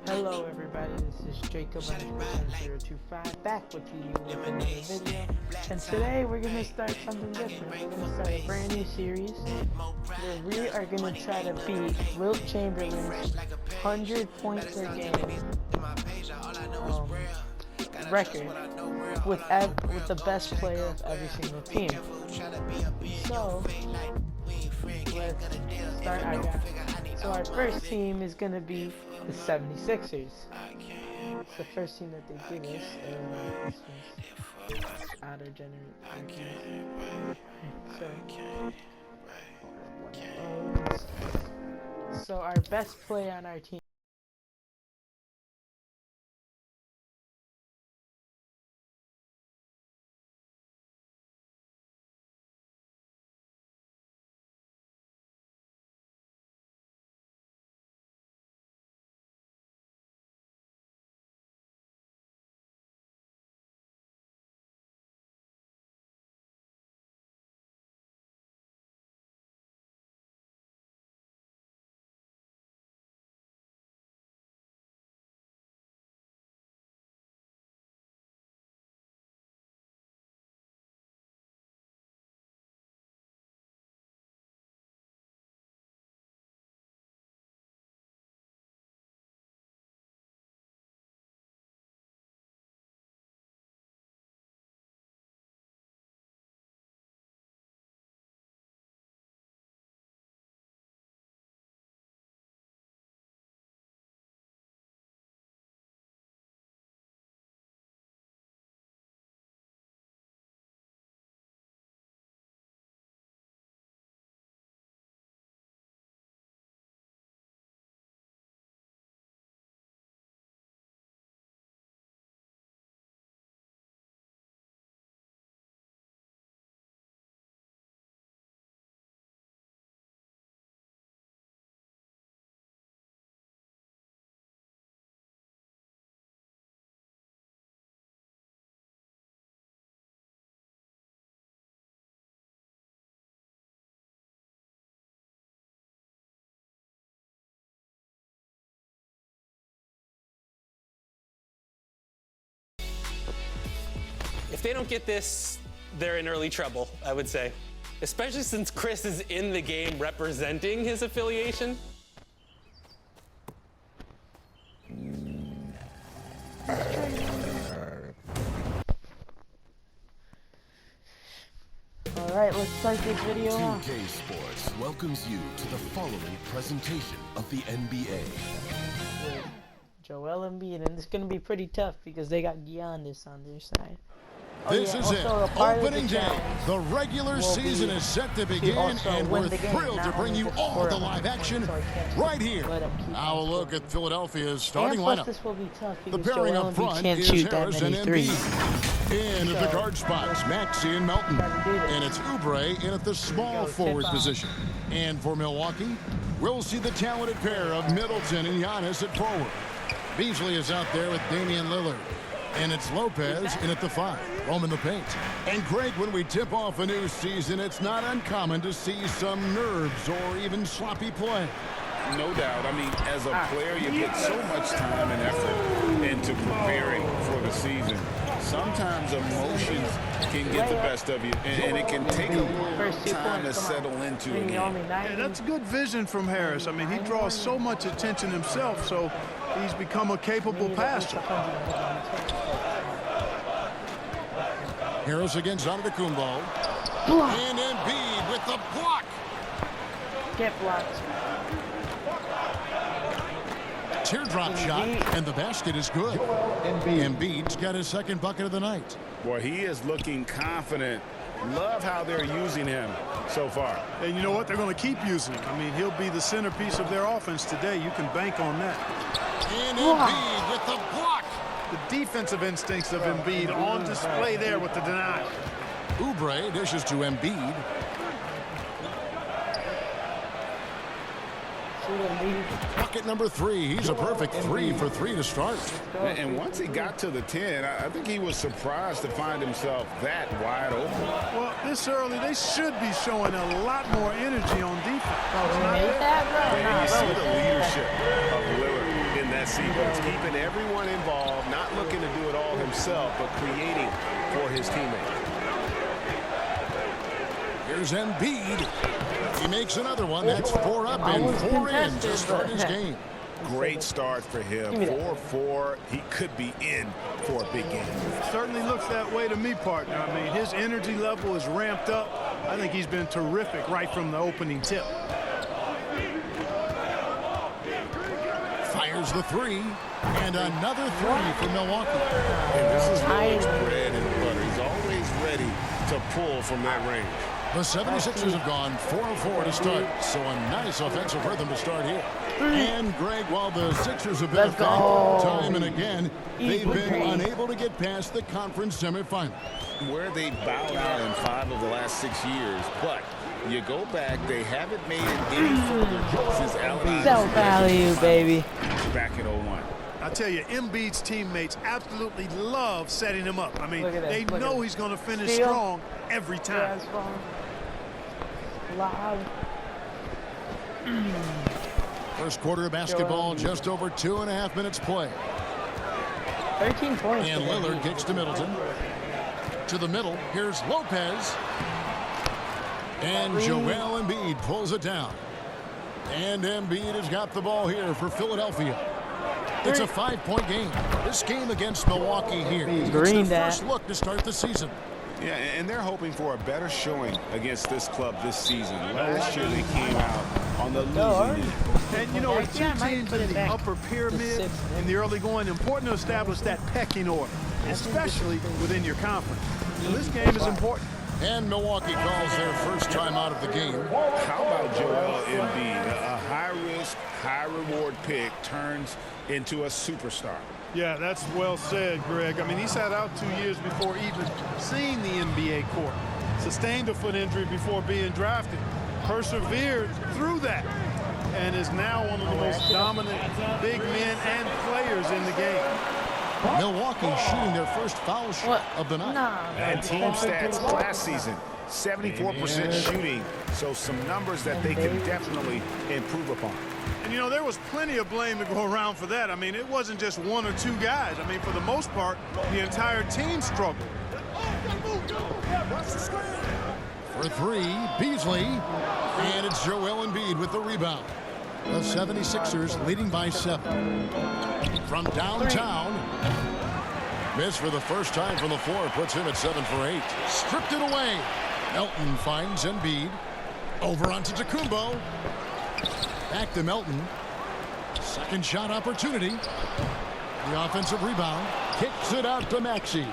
Hello everybody, this is Jacob _025 back with you with another video, and today we're going to start something different. We're going to start a brand new series where we are going to try to beat Wilt Chamberlain's 100-point per game record with the best player of every single team. So let's start our draft. So our first team is going to be the 76ers. It's the first team that they give us. This one's out of generation. So our best player on our team. If they don't get this, they're in early trouble, I would say. Especially since Chris is in the game representing his affiliation. Alright, let's start this video off. 2K Sports welcomes you to the following presentation of the NBA. Joel Embiid, and it's going to be pretty tough because they got Giannis on their side. This is it. Opening day. The regular season is set to begin, and we're thrilled to bring you all the live action right here. Now a look at Philadelphia's starting lineup. This will be tough The because pairing Joel up Embiid front can't is shoot that Harris and many threes. Embiid. In at the guard spots, Maxey and Melton. And it's Oubre in at the small forward position. And for Milwaukee, we'll see the talented pair of Middleton and Giannis at forward. Beasley is out there with Damian Lillard. And it's Lopez in at the 5, roaming the paint. And Greg, when we tip off a new season, it's not uncommon to see some nerves or even sloppy play. No doubt. I mean, as a player, you put so much time and effort into preparing for the season. Sometimes emotions can get the best of you, and it can take a long time to settle into a game. Yeah, that's good vision from Harris. I mean, he draws so much attention himself, so he's become a capable passer. Harris against Antetokounmpo. And Embiid with the block. Get blocked. Teardrop shot, and the basket is good. Embiid's got his second bucket of the night. Boy, he is looking confident. Love how they're using him so far. And you know what? They're going to keep using him. I mean, he'll be the centerpiece of their offense today. You can bank on that. And Embiid with the block. The defensive instincts of Embiid on display there with the deny. Oubre dishes to Embiid. Bucket number 3. He's a perfect 3 for 3 to start. And once he got to the 10, I think he was surprised to find himself that wide open. Well, this early, they should be showing a lot more energy on defense. And you see the leadership of Lillard in that messy, but it's keeping everyone involved, not looking to do it all himself, but creating for his teammates. Here's Embiid. He makes another one. That's 4 up and 4 in to start his game. Great start for him. 4-4. He could be in for a big game. Certainly looks that way to me, partner. I mean, his energy level is ramped up. I think he's been terrific right from the opening tip. Fires the 3. And another 3 for Milwaukee. And this is Willard's bread and butter. He's always ready to pull from that range. The 76ers have gone 4-4 to start, so a nice offensive rhythm to start here. And, Greg, while the Sixers have been a factor time and again, they've been unable to get past the conference semifinal. Where they bowed out in 5 of the last 6 years, but you go back, they haven't made it any further since Allen. Self-value, baby. Back in 01. I tell you, Embiid's teammates absolutely love setting him up. I mean, they know he's going to finish strong every time. Loud. First quarter of basketball, just over 2.5 minutes play. 13 points. And Lillard kicks to Middleton. To the middle, here's Lopez. And Joel Embiid pulls it down. And Embiid has got the ball here for Philadelphia. It's a 5-point game. This game against Milwaukee here. It's their first look to start the season. Yeah, and they're hoping for a better showing against this club this season. Last year they came out on the losing end. And, you know, with two teams in the upper pyramid in the early going, important to establish that pecking order, especially within your conference. So this game is important. And Milwaukee calls their first time out of the game. How about Joel Embiid? A high-risk, high-reward pick turns into a superstar. Yeah, that's well said, Greg. I mean, he sat out 2 years before even seeing the NBA court. Sustained a foot injury before being drafted. Persevered through that. And is now one of the most dominant big men and players in the game. Milwaukee shooting their first foul shot of the night. And team stats last season, 74% shooting. So some numbers that they can definitely improve upon. And, you know, there was plenty of blame to go around for that. I mean, it wasn't just 1 or 2 guys. I mean, for the most part, the entire team struggled. For 3, Beasley. And it's Joel Embiid with the rebound. The 76ers leading by 7. From downtown. Missed for the first time from the floor. Puts him at 7 for 8. Stripped it away. Elton finds Embiid. Over onto Tacumbo. Back to Melton. Second shot opportunity. The offensive rebound. Kicks it out to Maxey.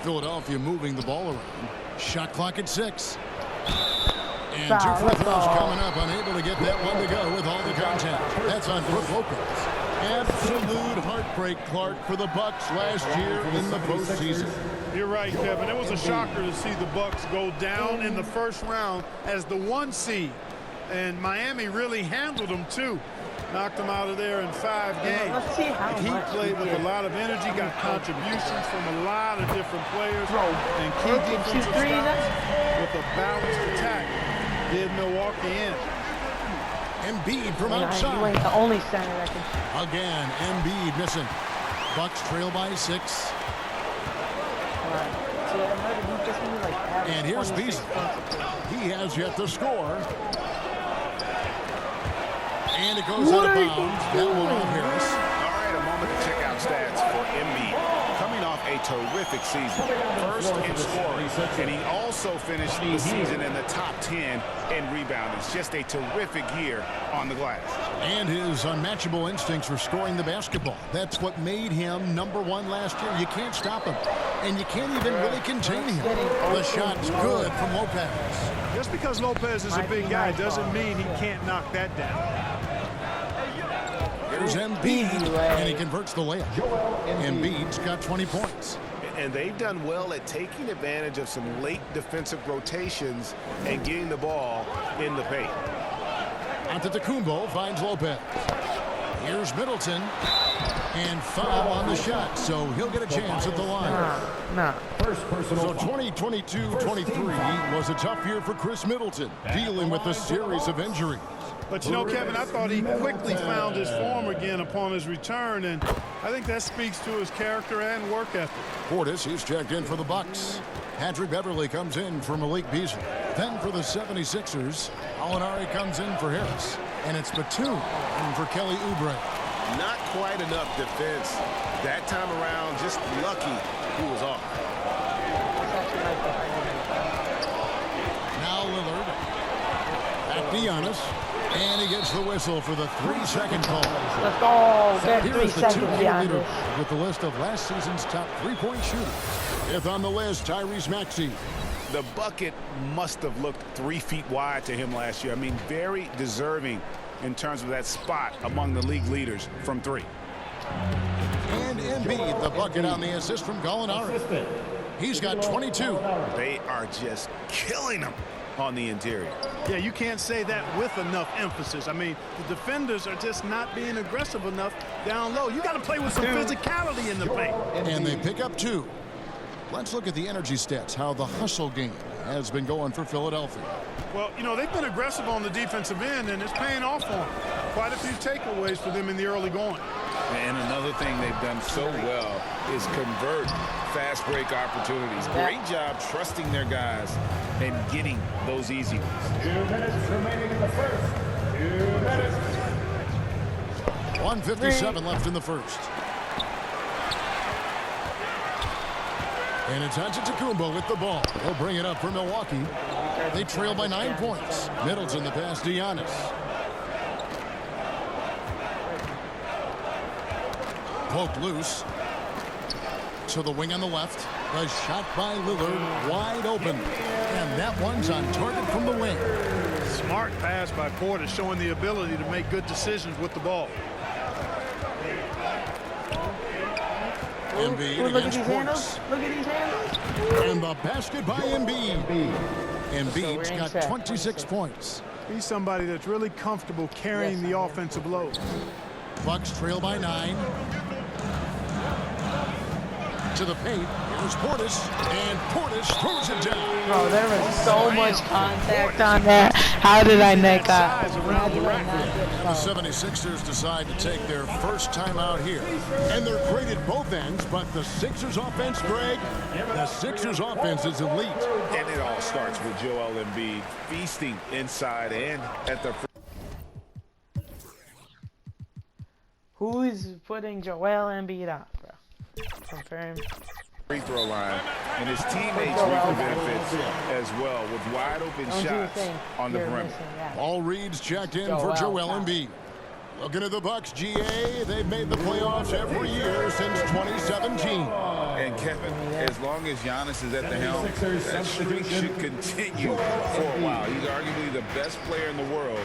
Philadelphia moving the ball around. Shot clock at 6. And 2 free throws coming up. Unable to get that one to go with all the contact. That's on Brook Lopez. Absolute heartbreak, Clark, for the Bucks last year in the postseason. You're right, Kevin. It was a shocker to see the Bucks go down in the first round as the 1 seed. And Miami really handled them, too. Knocked them out of there in 5 games. Let's see how he played with a lot of energy, got contributions from a lot of different players. And key defensive stops with a balanced attack did Milwaukee in. Embiid from outside. You ain't the only center that can. Again, Embiid missing. Bucks trail by 6. And here's Beasley. He has yet to score. And it goes out of bounds. That one on Harris. All right, a moment to check out stats for Embiid. Coming off a terrific season. First in scoring, and he also finished the season in the top 10 in rebounding. It's just a terrific year on the glass. And his unmatchable instincts for scoring the basketball. That's what made him #1 last year. You can't stop him. And you can't even really contain him. The shot's good from Lopez. Just because Lopez is a big guy doesn't mean he can't knock that down. Here's Embiid, and he converts the layup. Embiid's got 20 points. And they've done well at taking advantage of some late defensive rotations and getting the ball in the paint. Antetokounmpo finds Lopez. Here's Middleton. And foul on the shot, so he'll get a chance at the line. So 2022-23 was a tough year for Chris Middleton, dealing with a series of injuries. But, you know, Kevin, I thought he quickly found his form again upon his return, and I think that speaks to his character and work ethic. Portis, he's checked in for the Bucks. Patrick Beverly comes in for Malik Beasley. Then for the 76ers, Alinari comes in for Harris. And it's Batum in for Kelly Oubre. Not quite enough defense. That time around, just lucky he was off. Now Lillard. Back to Giannis. And he gets the whistle for the 3-second call. Let's go. There's Here 3 is the seconds two-point behind leader it. with the list of last season's top three-point shooters. Fifth on the list, Tyrese Maxey. The bucket must have looked 3 feet wide to him last year. I mean, very deserving in terms of that spot among the league leaders from 3. And Embiid, the bucket on the assist from Gallinari. He's got 22. They are just killing him on the interior. Yeah, you can't say that with enough emphasis. I mean, the defenders are just not being aggressive enough down low. You got to play with some physicality in the paint. And they pick up 2. Let's look at the energy stats, how the hustle game has been going for Philadelphia. Well, you know, they've been aggressive on the defensive end, and it's paying off for them. Quite a few takeaways for them in the early going. And another thing they've done so well is convert fast break opportunities. Great job trusting their guys and getting those easy ones. 2 minutes remaining in the first. 2 minutes. 1:57 left in the first. And it's Antetokounmpo with the ball. He'll bring it up for Milwaukee. They trail by 9 points. Middleton the pass to Giannis. Poked loose. To the wing on the left. A shot by Lillard, wide open. And that one's on target from the wing. Smart pass by Porter, showing the ability to make good decisions with the ball. Embiid Look at against these handles. Portis. Look at these handles. And the basket by Embiid. Embiid's got 26 points. He's somebody that's really comfortable carrying the offensive load. Bucks trail by 9. To the paint. Here's Portis. And Portis throws it down. Bro, there was so much contact on that. How did I make that? The 76ers decide to take their first time out here. And they're great at both ends, but the Sixers offense, Greg, the Sixers offense is elite. And it all starts with Joel Embiid feasting inside and at the Who is putting Joel Embiid out, bro? Confirm. free throw line, and his teammates reap the benefits as well with wide open shots on the perimeter. Paul Reed's checked in for Joel Embiid. Looking at the Bucks, GA, they've made the playoffs every year since 2017. And Kevin, as long as Giannis is at the helm, that streak should continue for a while. He's arguably the best player in the world.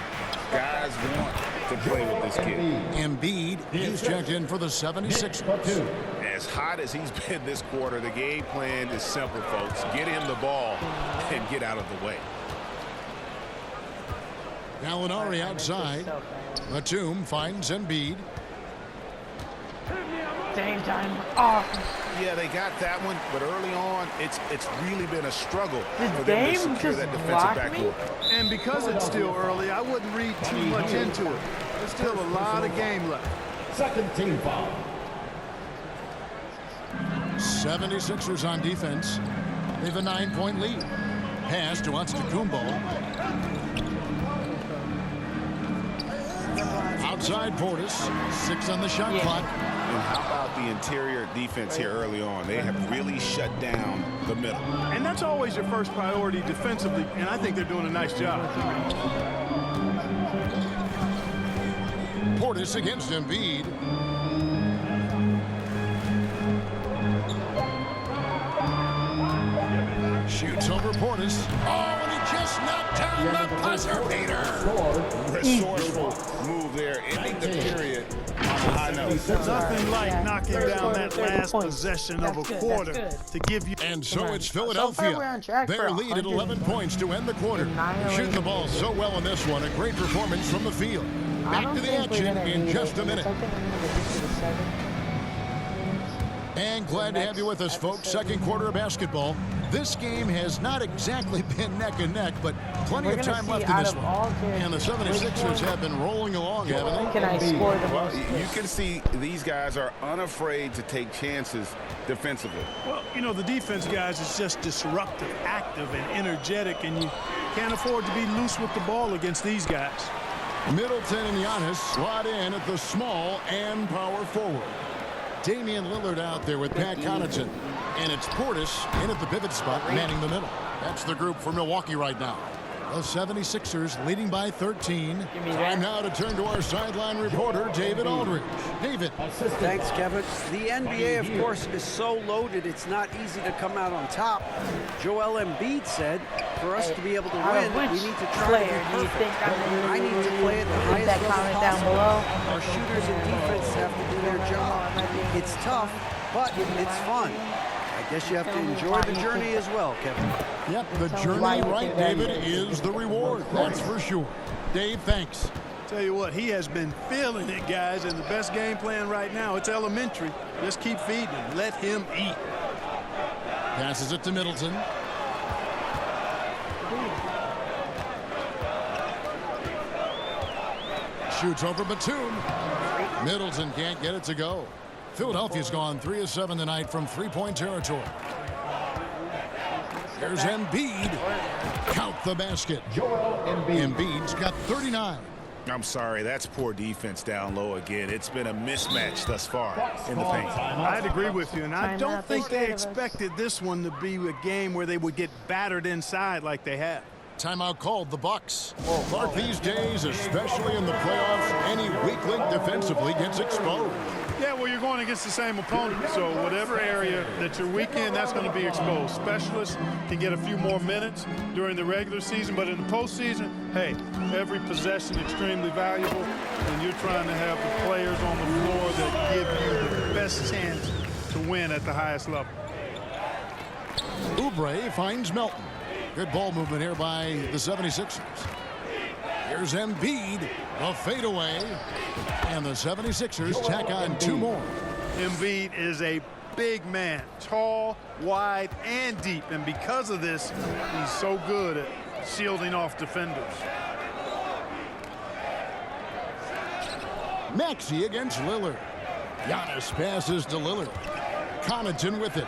Guys want to play with this kid. Embiid, he's checked in for the 76ers. As hot as he's been this quarter, the game plan is simple, folks. Get him the ball and get out of the way. Gallinari outside. Batum finds Embiid. Same time. Oh, Yeah, they got that one, but early on, it's really been a struggle for them to Dame secure just that defensive block me? backcourt. And because it's still early, I wouldn't read too much into it. There's still a lot of game left. Second team foul. 76ers on defense. They have a 9-point lead. Pass to Antetokounmpo. Outside Portis. 6 on the shot clock. And how about the interior defense here early on? They have really shut down the middle. And that's always your first priority defensively, and I think they're doing a nice job. Portis against Embiid. Shoots over Portis. Oh, and he just knocked down the buzzer beater. Resourceful move there, ending the period on a high note. Nothing like knocking down that last possession of a quarter to give you. And so it's we're Philadelphia. on track Their for lead at 11 points to end the quarter. Shoot the ball so well in this one. A great performance from the field. Back to the action in just a minute. And glad to have you with us, folks. Second quarter of basketball. This game has not exactly been neck and neck, but plenty of time left in this one. And the 76ers have been rolling along, haven't they? Can I score the Well, most? you can see these guys are unafraid to take chances defensively. Well, you know, the defense, guys, is just disruptive, active, and energetic, and you can't afford to be loose with the ball against these guys. Middleton and Giannis slot in at the small and power forward. Damian Lillard out there with Pat Connaughton. And it's Portis in at the pivot spot, manning the middle. That's the group for Milwaukee right now. The 76ers leading by 13. Time now to turn to our sideline reporter, David Aldridge. David. Thanks, Kevin. The NBA, of course, is so loaded, it's not easy to come out on top. Joel Embiid said, for us to be able to win, we need to try to be perfect. I need to play at the highest level possible. Our shooters and defense have to do their job. It's tough, but it's fun. I guess you have to enjoy the journey as well, Kevin. Yep, the journey, right, David, is the reward. That's for sure. Dave, thanks. Tell you what, he has been feeling it, guys, and the best game plan right now, it's elementary. Just keep feeding him. Let him eat. Passes it to Middleton. Shoots over Batum. Middleton can't get it to go. Philadelphia's gone 3 of 7 tonight from three-point territory. Here's Embiid. Count the basket. Embiid's got 39. I'm sorry, that's poor defense down low again. It's been a mismatch thus far in the paint. I'd agree with you, and I don't think they expected this one to be a game where they would get battered inside like they have. Timeout called, the Bucks. Clark, these days, especially in the playoffs, any weak link defensively gets exposed. Yeah, well, you're going against the same opponent, so whatever area that you're weak in, that's going to be exposed. Specialists can get a few more minutes during the regular season, but in the postseason, hey, every possession extremely valuable, and you're trying to have the players on the floor that give you the best chance to win at the highest level. Oubre finds Melton. Good ball movement here by the 76ers. Here's Embiid, a fadeaway, and the 76ers tack on 2 more. Embiid is a big man, tall, wide, and deep, and because of this, he's so good at shielding off defenders. Maxey against Lillard. Giannis passes to Lillard. Connaughton with it.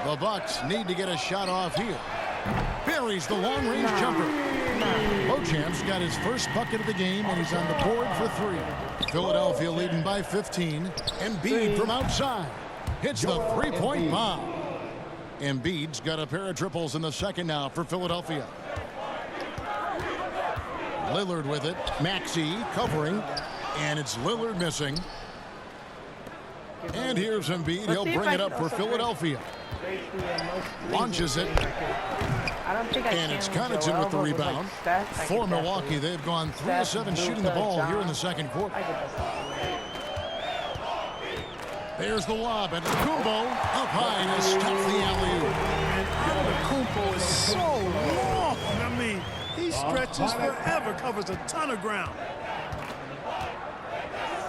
The Bucks need to get a shot off here. Buries the long-range jumper. Beauchamp's got his first bucket of the game, and he's on the board for 3. Philadelphia leading by 15. Embiid from outside hits the three-point bomb. Embiid's got a pair of triples in the second now for Philadelphia. Lillard with it. Maxey covering, and it's Lillard missing. And here's Embiid. He'll bring it up for Philadelphia. Launches it. And it's Connaughton with the rebound. For Milwaukee, they've gone 3 of 7 shooting the ball here in the second quarter. There's the lob, and Kumbo up high to stop the alley-oop. Kumbo is so long. I mean, he stretches forever, covers a ton of ground.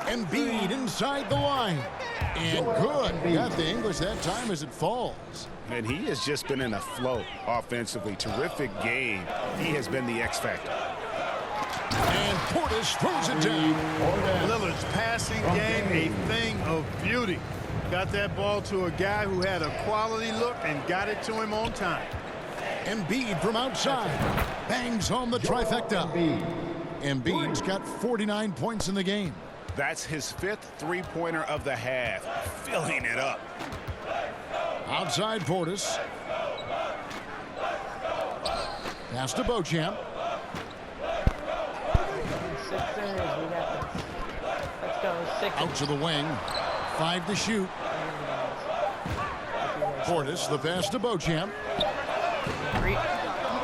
Embiid inside the line. And good. Got the English that time as it falls. And he has just been in a flow offensively. Terrific game. He has been the X factor. And Portis throws it down. Lillard's passing game, a thing of beauty. Got that ball to a guy who had a quality look and got it to him on time. Embiid from outside. Bangs home the trifecta. Embiid's got 49 points in the game. That's his 5th three-pointer of the half. Filling it up. Outside Portis. Pass to Beauchamp. Let's go. 6. Out to the wing. 5 to shoot. Portis, the pass to Beauchamp.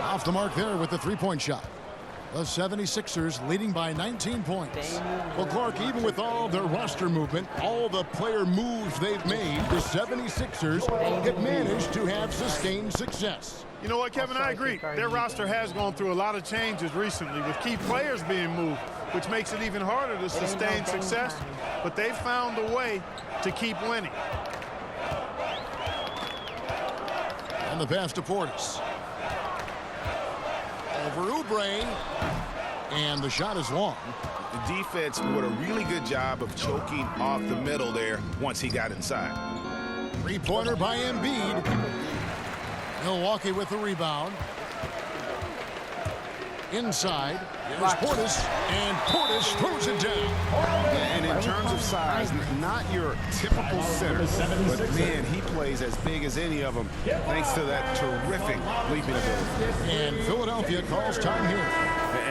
Off the mark there with the three-point shot. The 76ers leading by 19 points. Well, Clark, even with all their roster movement, all the player moves they've made, the 76ers have managed to have sustained success. You know what, Kevin? I agree. Their roster has gone through a lot of changes recently with key players being moved. which makes it even harder to sustain success. But they found a way to keep winning. And the pass to Portis. Over Oubre. And the shot is long. The defense did a really good job of choking off the middle there once he got inside. Three-pointer by Embiid. Milwaukee with the rebound. Inside, here's Portis, and Portis throws it down. And in terms of size, not your typical center, but man, he plays as big as any of them, thanks to that terrific leaping ability. And Philadelphia calls time here.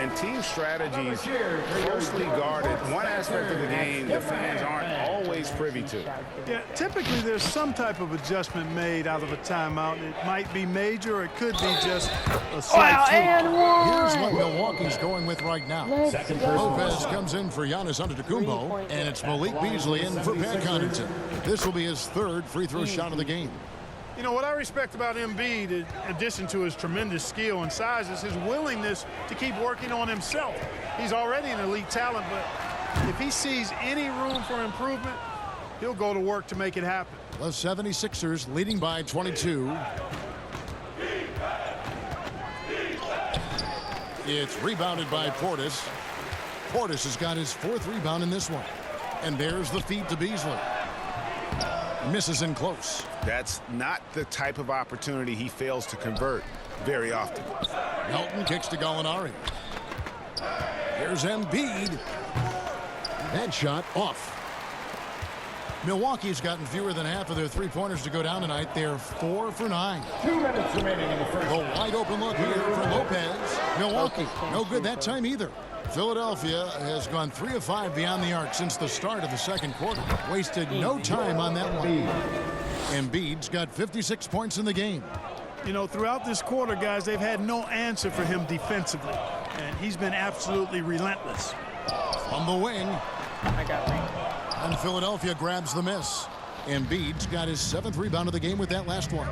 And team strategies closely guarded. One aspect of the game the fans aren't always privy to. Yeah, typically there's some type of adjustment made out of a timeout. It might be major, or it could be just a slight Here's what Milwaukee's going with right now. Lopez comes in for Giannis Antetokounmpo, and it's Malik Beasley in for Pat Connaughton. This will be his third free throw shot of the game. You know, what I respect about Embiid, in addition to his tremendous skill and size, is his willingness to keep working on himself. He's already an elite talent, but if he sees any room for improvement, he'll go to work to make it happen. The 76ers leading by 22. It's rebounded by Portis. Portis has got his fourth rebound in this one. And there's the feed to Beasley. Misses in close. That's not the type of opportunity he fails to convert very often. Melton kicks to Gallinari. Here's Embiid. That shot off. Milwaukee's gotten fewer than half of their three-pointers to go down tonight. They're 4 for 9. 2 minutes remaining in the first. A wide open look here for Lopez. Milwaukee, no good that time either. Philadelphia has gone 3 of 5 beyond the arc since the start of the second quarter. Wasted no time on that one. Embiid's got 56 points in the game. You know, throughout this quarter, guys, they've had no answer for him defensively, and he's been absolutely relentless. From the wing. I got ring. And Philadelphia grabs the miss. Embiid's got his 7th rebound of the game with that last one.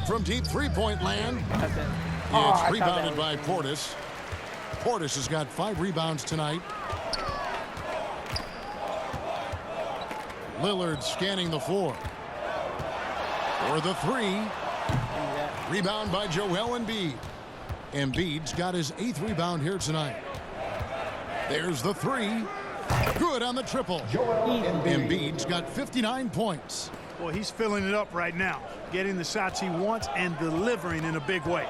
From deep three-point land. It's rebounded by Portis. Portis has got 5 rebounds tonight. Lillard scanning the floor. For the 3. Rebound by Joel Embiid. Embiid's got his 8th rebound here tonight. There's the 3. Good on the triple. Embiid's got 59 points. Well, he's filling it up right now, getting the shots he wants and delivering in a big way.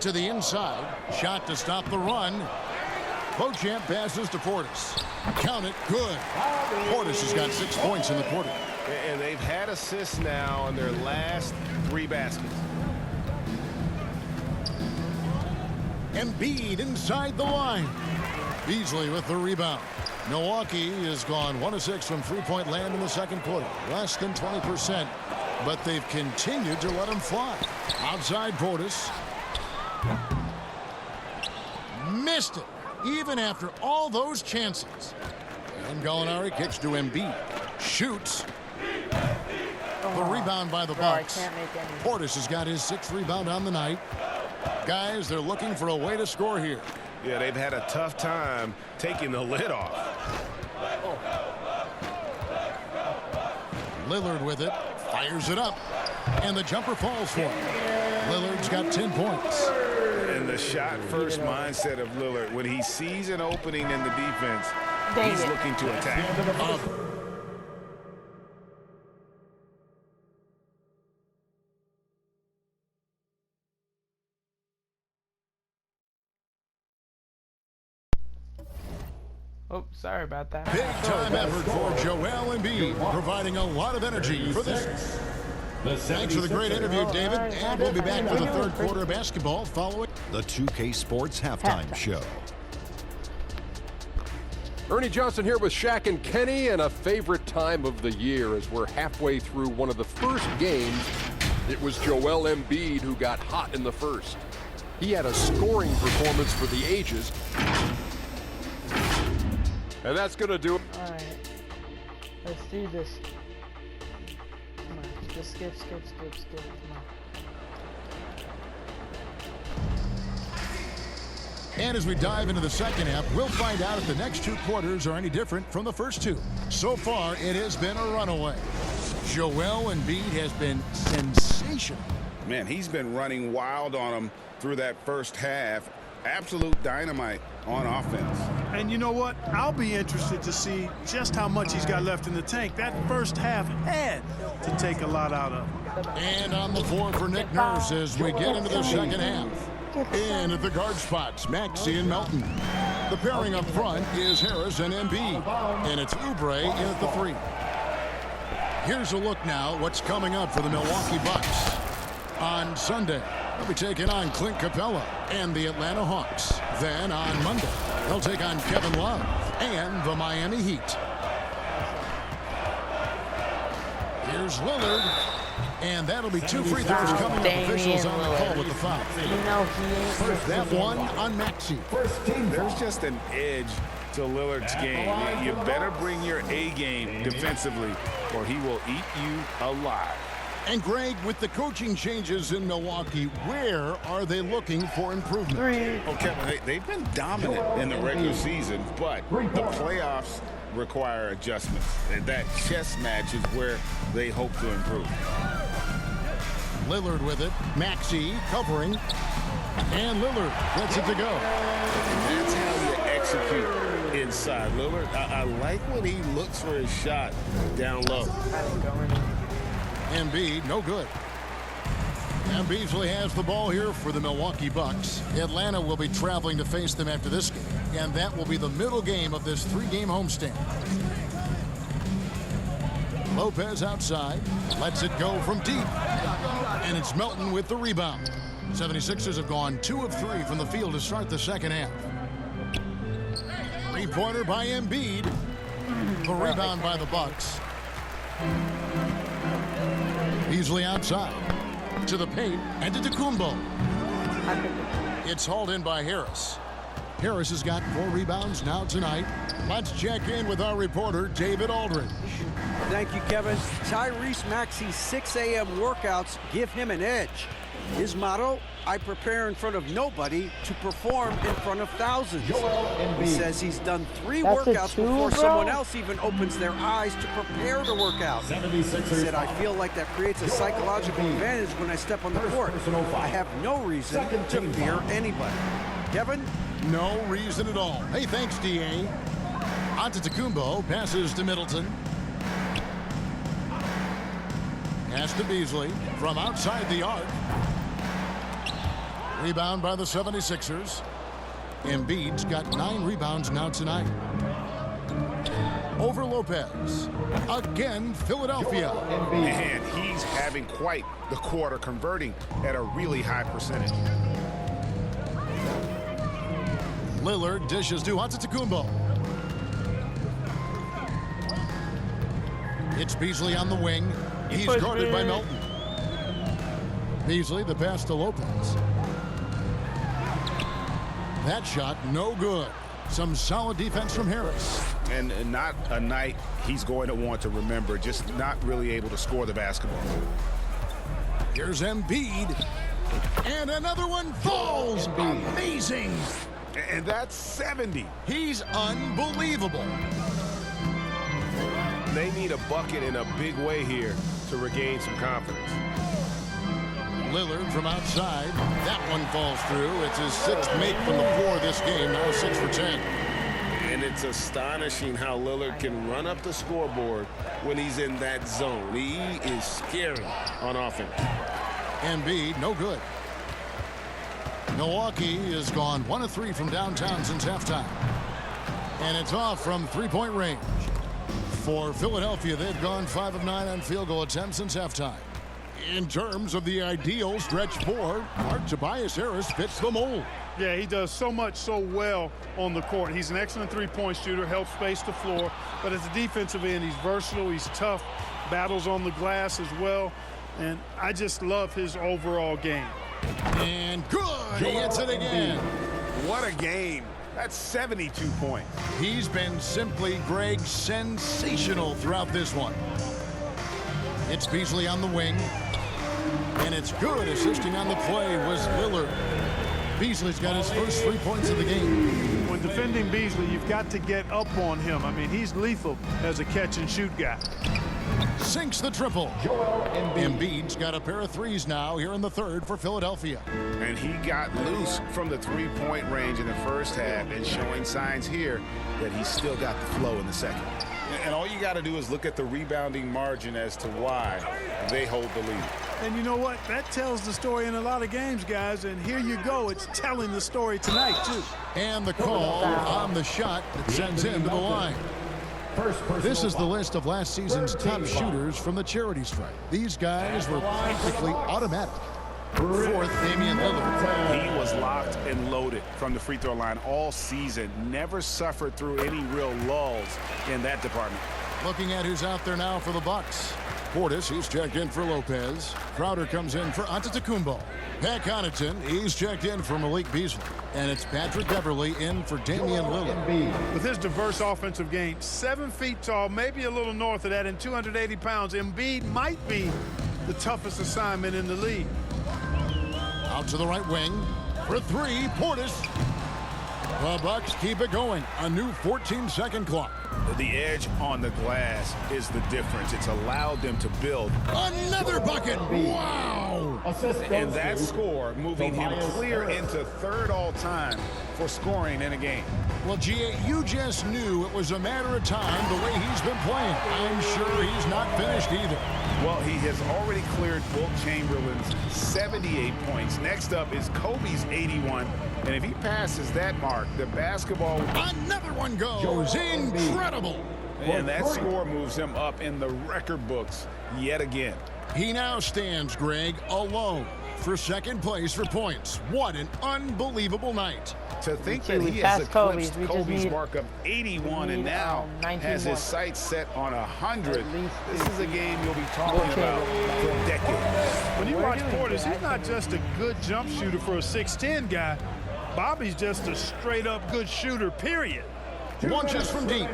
To the inside. Shot to stop the run. Beauchamp passes to Portis. Count it. Good. Portis has got 6 points in the quarter. And they've had assists now on their last 3 baskets. Embiid inside the line. Beasley with the rebound. Milwaukee has gone 1 of 6 from three-point land in the second quarter. Less than 20%. But they've continued to let him fly. Outside Portis. Missed it. Even after all those chances. And Gallinari kicks to Embiid. Shoots. The rebound by the Bucks. Portis has got his 6th rebound on the night. Guys, they're looking for a way to score here. Yeah, they've had a tough time taking the lid off. Lillard with it. Fires it up. And the jumper falls for him. Lillard's got 10 points. And the shot-first mindset of Lillard, when he sees an opening in the defense, he's looking to attack. Oh, sorry about that. Big time effort for Joel Embiid, providing a lot of energy for this. Thanks for the great interview, David. And we'll be back for the third quarter of basketball following the 2K Sports Halftime Show. Ernie Johnson here with Shaq and Kenny, and a favorite time of the year as we're halfway through one of the first games. It was Joel Embiid who got hot in the first. He had a scoring performance for the ages. And that's going to do it. All right. Let's do this. Come on. Just skip. Come on. And as we dive into the second half, we'll find out if the next 2 quarters are any different from the first 2. So far, it has been a runaway. Joel Embiid has been sensational. Man, he's been running wild on him through that first half. Absolute dynamite on offense. And you know what? I'll be interested to see just how much he's got left in the tank. That first half had to take a lot out of him. And on the floor for Nick Nurse as we get into the second half. In at the guard spots, Maxey and Melton. The pairing up front is Harris and Embiid. And it's Oubre in at the 3. Here's a look now what's coming up for the Milwaukee Bucks. On Sunday, they'll be taking on Clint Capella and the Atlanta Hawks. Then on Monday, they'll take on Kevin Love and the Miami Heat. Here's Lillard. And that'll be 2 free throws coming up. Officials on the call with the foul. First, that one on Maxey. There's just an edge to Lillard's game. You better bring your A game defensively or he will eat you alive. And Greg, with the coaching changes in Milwaukee, where are they looking for improvement? Okay, they've been dominant in the regular season, but the playoffs require adjustments. And that chess match is where they hope to improve. Lillard with it. Maxey covering. And Lillard gets it to go. And that's how you execute inside. Lillard, I like when he looks for his shot down low. Embiid, no good. And Beasley has the ball here for the Milwaukee Bucks. Atlanta will be traveling to face them after this game, and that will be the middle game of this 3-game homestand. Lopez outside, lets it go from deep, and it's Melton with the rebound. 76ers have gone 2 of 3 from the field to start the second half. 3-pointer by Embiid. The rebound by the Bucks. Beasley outside. To the paint and to Tacumbo. It's hauled in by Harris. Harris has got 4 rebounds now tonight. Let's check in with our reporter, David Aldridge. Thank you, Kevin. Tyrese Maxey's 6 a.m. workouts give him an edge. His motto, I prepare in front of nobody to perform in front of thousands. He says he's done 3 workouts before someone else even opens their eyes to prepare to work out. He said, I feel like that creates a psychological advantage when I step on the court. I have no reason to fear anybody. Kevin? No reason at all. Hey, thanks, D.A. On to Tacumbo. Passes to Middleton. Pass to Beasley from outside the arc. Rebound by the 76ers. Embiid's got 9 rebounds now tonight. Over Lopez. Again, Philadelphia. And he's having quite the quarter, converting at a really high percentage. Lillard dishes to Antetokounmpo. It's Beasley on the wing. He's guarded by Melton. Beasley, the pass to Lopez. That shot, no good. Some solid defense from Harris. And not a night he's going to want to remember, just not really able to score the basketball. Here's Embiid. And another one falls. Amazing. And that's 70. He's unbelievable. They need a bucket in a big way here to regain some confidence. Lillard from outside. That one falls through. It's his 6th make from the floor this game. Now 6 for 10. And it's astonishing how Lillard can run up the scoreboard when he's in that zone. He is scary on offense. Embiid, no good. Milwaukee has gone 1 of 3 from downtown since halftime. And it's off from 3-point range. For Philadelphia, they've gone 5 of 9 on field goal attempts since halftime. In terms of the ideal stretch 4, Tobias Harris fits the mold. Yeah, he does so much so well on the court. He's an excellent 3-point shooter, helps space the floor. But as a defensive end, he's versatile, he's tough, battles on the glass as well. And I just love his overall game. And good, he hits it again. What a game. That's 72 points. He's been simply, Greg, sensational throughout this one. It's Beasley on the wing. And it's good. Assisting on the play was Lillard. Beasley's got his first 3 points of the game. When defending Beasley, you've got to get up on him. I mean, he's lethal as a catch-and-shoot guy. Sinks the triple. Embiid's got a pair of threes now here in the third for Philadelphia. And he got loose from the three-point range in the first half and showing signs here that he's still got the flow in the second. And all you got to do is look at the rebounding margin as to why they hold the lead. And you know what? That tells the story in a lot of games, guys. And here you go. It's telling the story tonight, too. And the call on the shot that sends him to the line. This is the list of last season's top shooters from the charity stripe. These guys were practically automatic. Fourth, Damian Lillard. He was locked and loaded from the free throw line all season. Never suffered through any real lulls in that department. Looking at who's out there now for the Bucks. Portis, he's checked in for Lopez. Crowder comes in for Antetokounmpo. Pat Connaughton, he's checked in for Malik Beasley. And it's Patrick Beverley in for Damian Lillard. With his diverse offensive game, 7 feet tall, maybe a little north of that, and 280 pounds, Embiid might be the toughest assignment in the league. Out to the right wing for three, Portis. The Bucks keep it going. A new 14-second clock. The edge on the glass is the difference. It's allowed them to build. Another bucket. Wow. And that score moving him clear into third all-time for scoring in a game. Well, G.A., you just knew it was a matter of time the way he's been playing. I'm sure he's not finished either. Well, he has already cleared Wilt Chamberlain's 78 points. Next up is Kobe's 81. And if he passes that mark, the basketball... Another one goes. Incredible. And that score moves him up in the record books yet again. He now stands, Greg, alone for second place for points. What an unbelievable night. To think that he has eclipsed Kobe's mark of 81 and now has his sights set on 100. This is a game you'll be talking about for decades. When you watch Portis, he's not just a good jump shooter for a 6'10 guy. Bobby's just a straight-up good shooter, period. Launches from deep.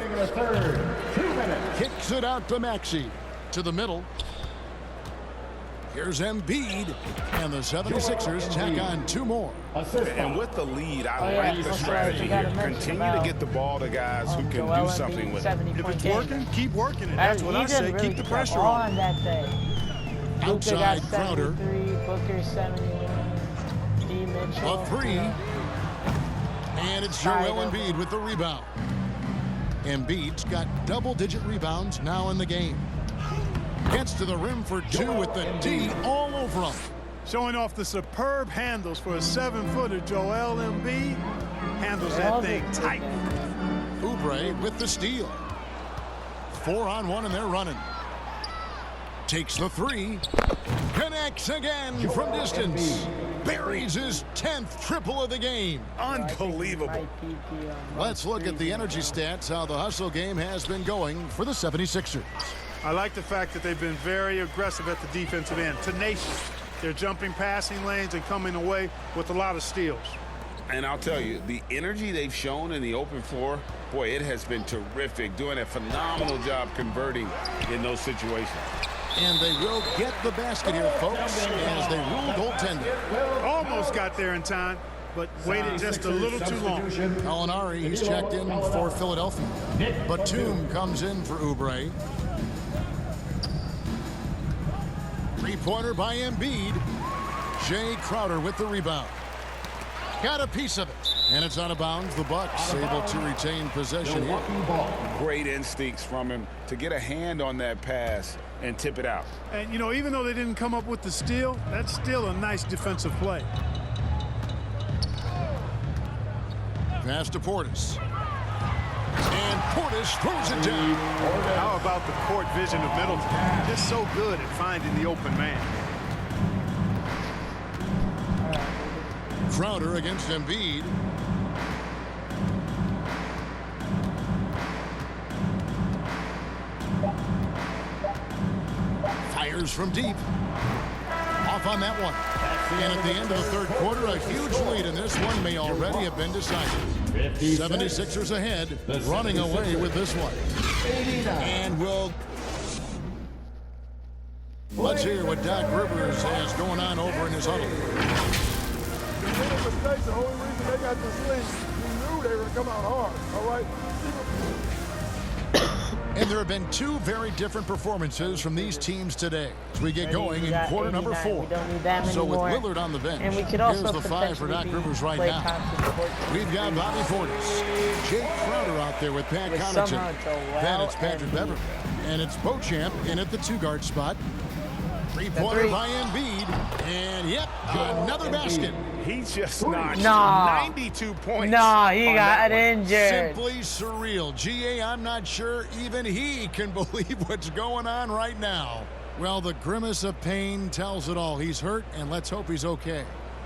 Kicks it out to Maxey. To the middle. Here's Embiid. And the 76ers tack on 2 more. And with the lead, I like the strategy here. Continue to get the ball to guys who can do something with it. If it's working, keep working it. That's what I say. Keep the pressure on. That day. Outside Crowder. Booker 71. D. Mitchell. A 3. And it's Joel Embiid with the rebound. Embiid's got double-digit rebounds now in the game. Gets to the rim for 2 with the D all over him. Showing off the superb handles for a 7-footer. Joel Embiid handles that thing tight. Oubre with the steal. 4-on-1 and they're running. Takes the 3. Connects again from distance. Buries his 10th triple of the game. Unbelievable. Let's look at the energy stats, how the hustle game has been going for the 76ers. I like the fact that they've been very aggressive at the defensive end. Tenacious. They're jumping passing lanes and coming away with a lot of steals. And I'll tell you, the energy they've shown in the open floor, boy, it has been terrific. Doing a phenomenal job converting in those situations. And they will get the basket here, folks, as they rule goaltender. Almost got there in time, but waited just a little too long. Alinari, he's checked in for Philadelphia. Batum comes in for Oubre. Three-pointer by Embiid. Jay Crowder with the rebound. Got a piece of it. And it's out of bounds. The Bucks able to retain possession here. Great instincts from him to get a hand on that pass and tip it out. And, you know, even though they didn't come up with the steal, that's still a nice defensive play. Pass to Portis. And Portis throws it down. How about the court vision of Middleton? Just so good at finding the open man. Crowder against Embiid. Fires from deep. Off on that one. And at the end of the third quarter, a huge lead, and this one may already have been decided. 76ers ahead, running away with this one. And let's hear what Doc Rivers has going on over in his huddle. State's the only reason they got this lead. You knew they were going to come out hard, all right? And there have been two very different performances from these teams today as we get going in quarter number 4. We don't need that many So with more. Willard on the bench, And we could also here's the 5 for Doc Rivers right now. We've got Bobby Portis, Jake Crowder out there with Pat Connaughton. Then it's Patrick Beverly. And it's Beauchamp in at the 2-guard spot. Three-pointer by Embiid. And, yep, another basket. He just notched 92 points. No, he got injured. Simply surreal. GA, I'm not sure even he can believe what's going on right now. Well, the grimace of pain tells it all. He's hurt, and let's hope he's okay.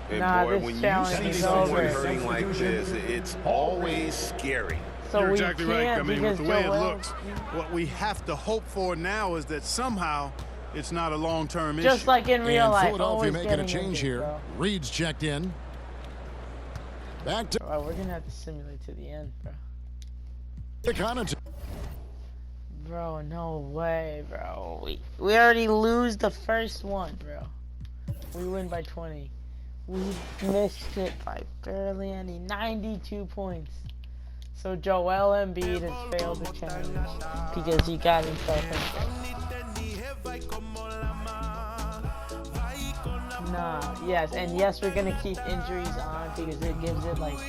And boy, when you see someone hurting like this, it's always scary. So you're exactly right. I mean, with the way it Joel, looks, what we have to hope for now is that somehow it's not a long-term issue. Just like in real life. Philadelphia making a change here. Reed's checked in. Back to. We're gonna have to simulate to the end, bro. Bro, no way, bro. We already lose the first one, bro. We win by 20. We missed it by barely any. 92 points. So Joel Embiid has failed the challenge because he got himself injured. Nah, yes, and yes, we're gonna keep injuries on because it gives it like.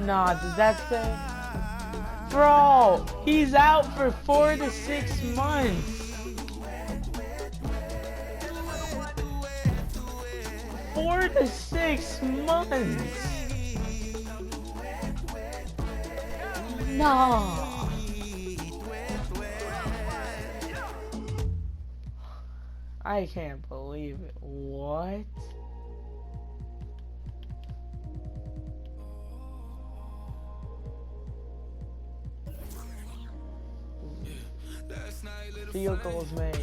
Nah, does that say? Bro, he's out for 4 to 6 months. 4 to 6 months. No. I can't believe it. What? Field goals made.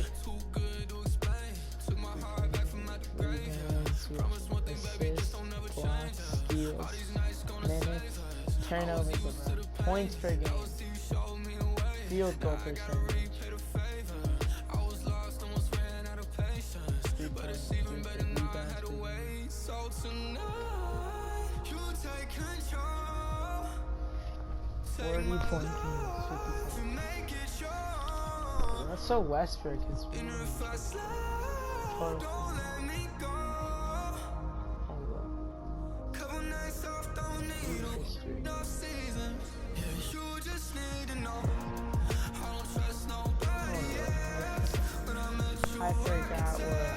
Assists, blocks, steals, minutes, turnovers, points per game, field goal percentage. That's so Westbrook is total. I forgot what.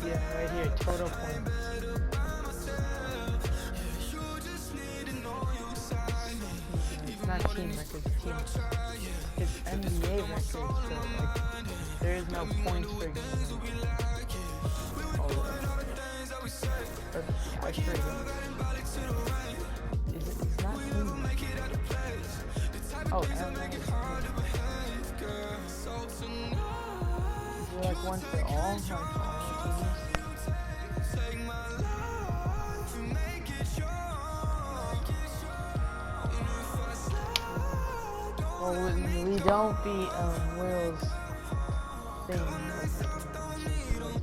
Yeah, right here, total points. It's not team records, it's NBA records, so like, there is no points per game. I forget. It's not team records. Oh, is there like one for all? Like all well, we don't beat Will's thing,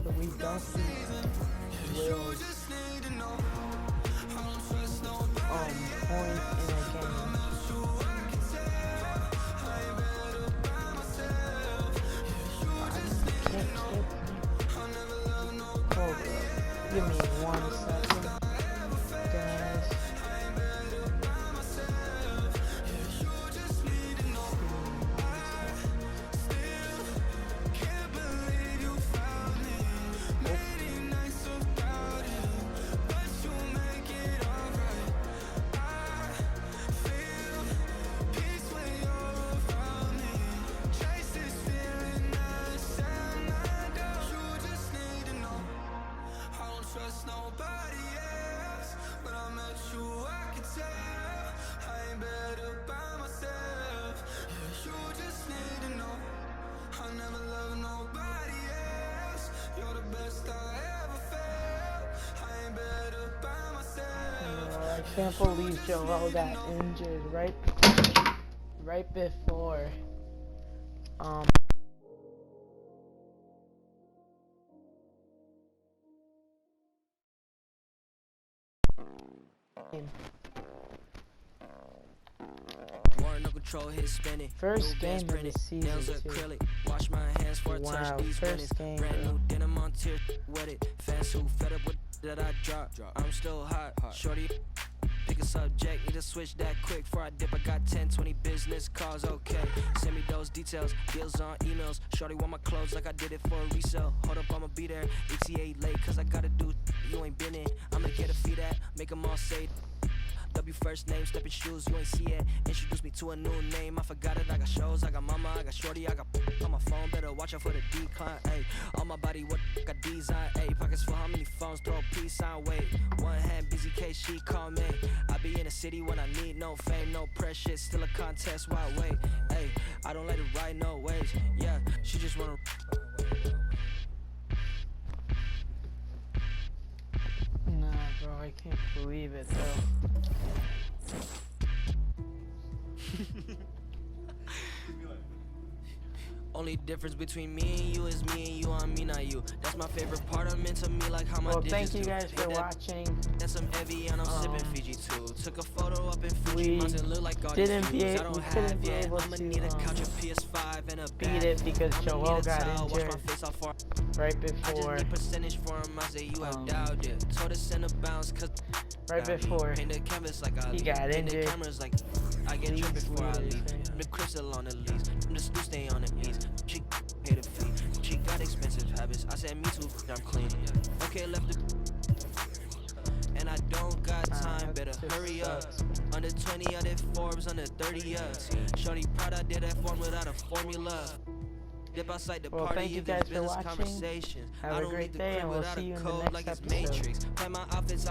but we don't beat Will's points in a game. Give me 1 second, guys. I can't believe Joel got injured right before first game of the season too. Wash my hands for Wow, touch these first game, brand bro. new denim on tier with it. Fans who fed up with that I drop. I'm still hot. Shorty, pick a subject. Need to switch that quick before I dip. I got 10, 20 business calls. Okay, send me those details. Deals on emails. Shorty want my clothes like I did it for a resale. Hold up, I'ma be there. ETA late, cause I gotta do you ain't been in. I'ma get a feed at, make them all say. W first name, stepping shoes, you ain't see it. Introduce me to a new name, I forgot it. I got shows, I got mama, I got shorty, I got on my phone. Better watch out for the decline, ayy. On my body, what got design, ayy. Pockets full, how many phones, throw a peace sign, wait. One hand, busy case, she call me. I be in the city when I need no fame, no pressure, still a contest, why wait, ayy. I don't let it ride no waves, yeah. She just wanna. Nah, bro, I can't believe it though. Only difference between me and you is me and you on me, not you. That's my favorite part. I'm into me like how my Well, digits thank you do. guys for watching. That's some Evian, I'm sipping Fiji too. Took a photo up in Fiji We Mountain, look like all couldn't these be views I don't have yet. able I'ma to need a couch, a PS5 and a beat bag. it because I'ma Joel need a got towel, wash injured my face off for right I just before. need percentage for him, I say you have doubted. Told us in the bounce cause Right before paint the canvas like I he got paint injured. the cameras like I get drunk before I leave. The crystal on the leaves. I'm just to stay on the knees. She pay the fee. She got expensive habits. I said me too, I'm clean. Okay, left the and I don't got time, better hurry up. Under 20, I did Forbes, under 30 us. Shorty proud I did that form without a formula. Dip outside the Well, party thank you if guys it's for business watching. conversations. Have I a don't great leave the day, crib and we'll without see you a in the code next like it's episode. Matrix. Plan my outfits